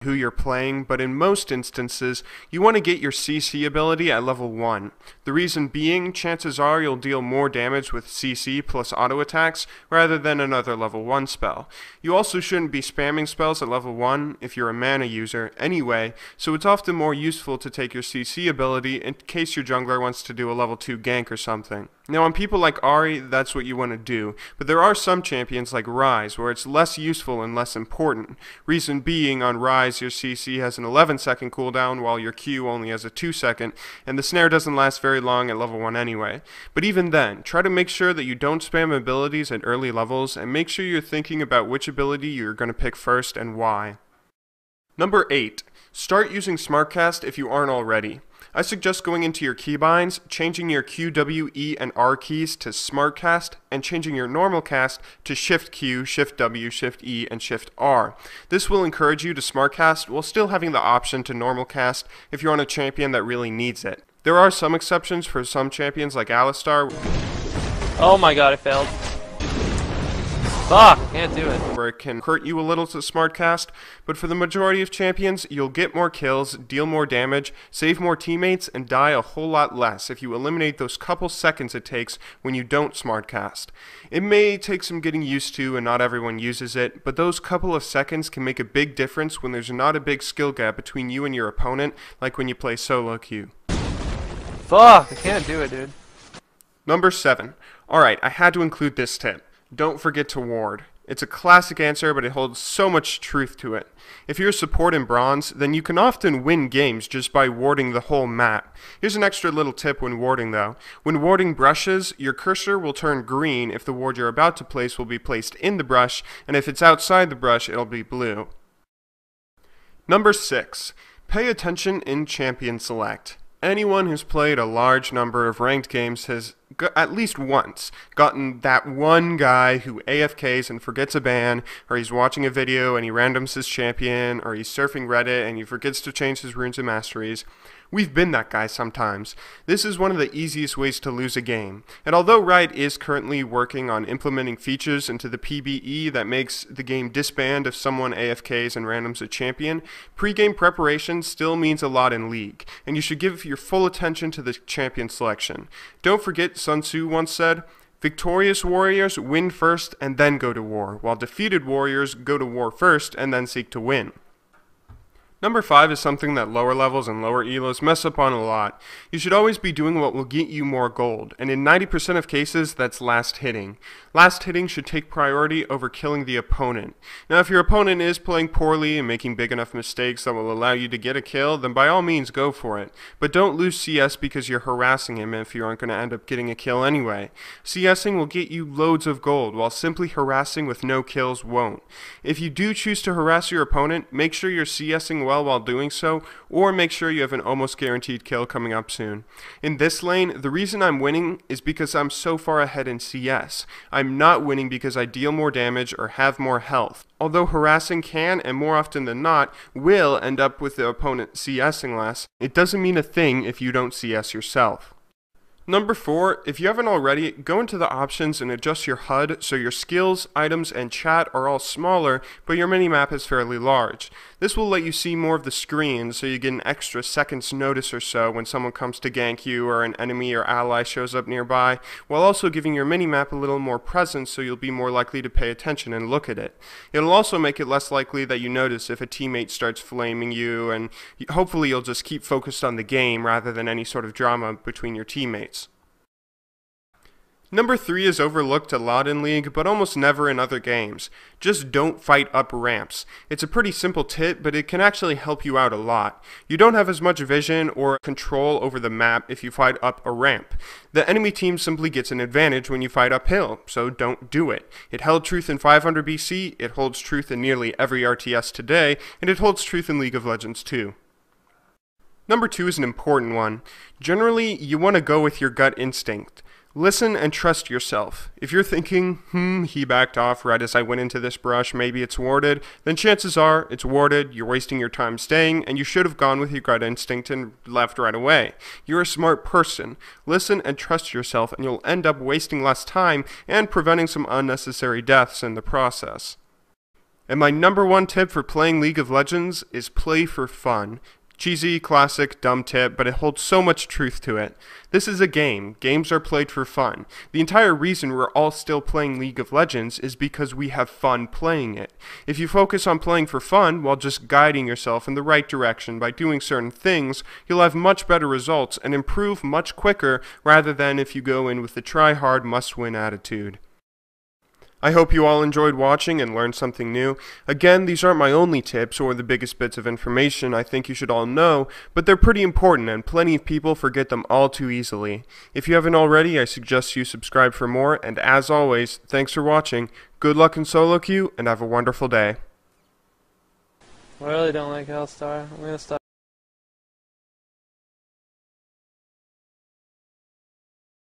who you're playing, but in most instances, you want to get your CC ability at level 1. The reason being, chances are you'll deal more damage with CC plus auto attacks rather than another level 1 spell. You also shouldn't be spamming spells at level 1 if you're a mana user anyway, so it's often more useful to take your CC ability in case your jungler wants to do a level 2 gank or something. Now on people like Ahri, that's what you want to do, but there are some champions like Ryze where it's less useful and less important. Reason being, on Ryze your CC has an 11-second cooldown while your Q only has a 2-second, and the snare doesn't last very long at level 1 anyway. But even then, try to make sure that you don't spam abilities at early levels, and make sure you're thinking about which ability you're going to pick first and why. Number 8. Start using SmartCast if you aren't already. I suggest going into your keybinds, changing your Q, W, E, and R keys to SmartCast, and changing your normal cast to Shift Q, Shift W, Shift E, and Shift R. This will encourage you to SmartCast while still having the option to normal cast if you're on a champion that really needs it. There are some exceptions for some champions like Alistar. Oh my god, I failed. Fuck, can't do it. Where it can hurt you a little to SmartCast, but for the majority of champions, you'll get more kills, deal more damage, save more teammates, and die a whole lot less if you eliminate those couple seconds it takes when you don't SmartCast. It may take some getting used to and not everyone uses it, but those couple of seconds can make a big difference when there's not a big skill gap between you and your opponent, like when you play solo queue. Fuck, I can't do it, dude. Number 7. Alright, I had to include this tip. Don't forget to ward. It's a classic answer, but it holds so much truth to it. If you're a support in bronze, then you can often win games just by warding the whole map. Here's an extra little tip when warding though. When warding brushes, your cursor will turn green if the ward you're about to place will be placed in the brush, and if it's outside the brush, it'll be blue. Number 6. Pay attention in champion select. Anyone who's played a large number of ranked games has at least once gotten that one guy who AFKs and forgets a ban, or he's watching a video and he randoms his champion, or he's surfing Reddit and he forgets to change his runes and masteries. We've been that guy sometimes. This is one of the easiest ways to lose a game. And although Riot is currently working on implementing features into the PBE that makes the game disband if someone AFKs and randoms a champion, pre-game preparation still means a lot in League, and you should give your full attention to the champion selection. Don't forget, Sun Tzu once said, "Victorious warriors win first and then go to war, while defeated warriors go to war first and then seek to win." Number 5 is something that lower levels and lower elos mess up on a lot. You should always be doing what will get you more gold, and in 90% of cases, that's last hitting. Last hitting should take priority over killing the opponent. Now, if your opponent is playing poorly and making big enough mistakes that will allow you to get a kill, then by all means go for it. But don't lose CS because you're harassing him if you aren't going to end up getting a kill anyway. CSing will get you loads of gold, while simply harassing with no kills won't. If you do choose to harass your opponent, make sure you're CSing well while doing so, or make sure you have an almost guaranteed kill coming up soon. In this lane, the reason I'm winning is because I'm so far ahead in CS. I'm not winning because I deal more damage or have more health. Although harassing can, and more often than not, will end up with the opponent CSing less, it doesn't mean a thing if you don't CS yourself. Number 4, if you haven't already, go into the options and adjust your HUD so your skills, items, and chat are all smaller, but your minimap is fairly large. This will let you see more of the screen, so you get an extra second's notice or so when someone comes to gank you or an enemy or ally shows up nearby, while also giving your minimap a little more presence so you'll be more likely to pay attention and look at it. It'll also make it less likely that you notice if a teammate starts flaming you, and hopefully you'll just keep focused on the game rather than any sort of drama between your teammates. Number 3 is overlooked a lot in League, but almost never in other games. Just don't fight up ramps. It's a pretty simple tip, but it can actually help you out a lot. You don't have as much vision or control over the map if you fight up a ramp. The enemy team simply gets an advantage when you fight uphill, so don't do it. It held truth in 500 BC, it holds truth in nearly every RTS today, and it holds truth in League of Legends too. Number 2 is an important one. Generally, you want to go with your gut instinct. Listen and trust yourself. If you're thinking, he backed off right as I went into this brush, maybe it's warded, then chances are it's warded, you're wasting your time staying, and you should have gone with your gut instinct and left right away. You're a smart person. Listen and trust yourself, and you'll end up wasting less time and preventing some unnecessary deaths in the process. And my number one tip for playing League of Legends is play for fun. Cheesy, classic, dumb tip, but it holds so much truth to it. This is a game. Games are played for fun. The entire reason we're all still playing League of Legends is because we have fun playing it. If you focus on playing for fun while just guiding yourself in the right direction by doing certain things, you'll have much better results and improve much quicker rather than if you go in with the try-hard, must-win attitude. I hope you all enjoyed watching and learned something new. Again, these aren't my only tips or the biggest bits of information I think you should all know, but they're pretty important and plenty of people forget them all too easily. If you haven't already, I suggest you subscribe for more, and as always, thanks for watching, good luck in solo queue, and have a wonderful day. I really don't like Hellstar. I'm gonna stop.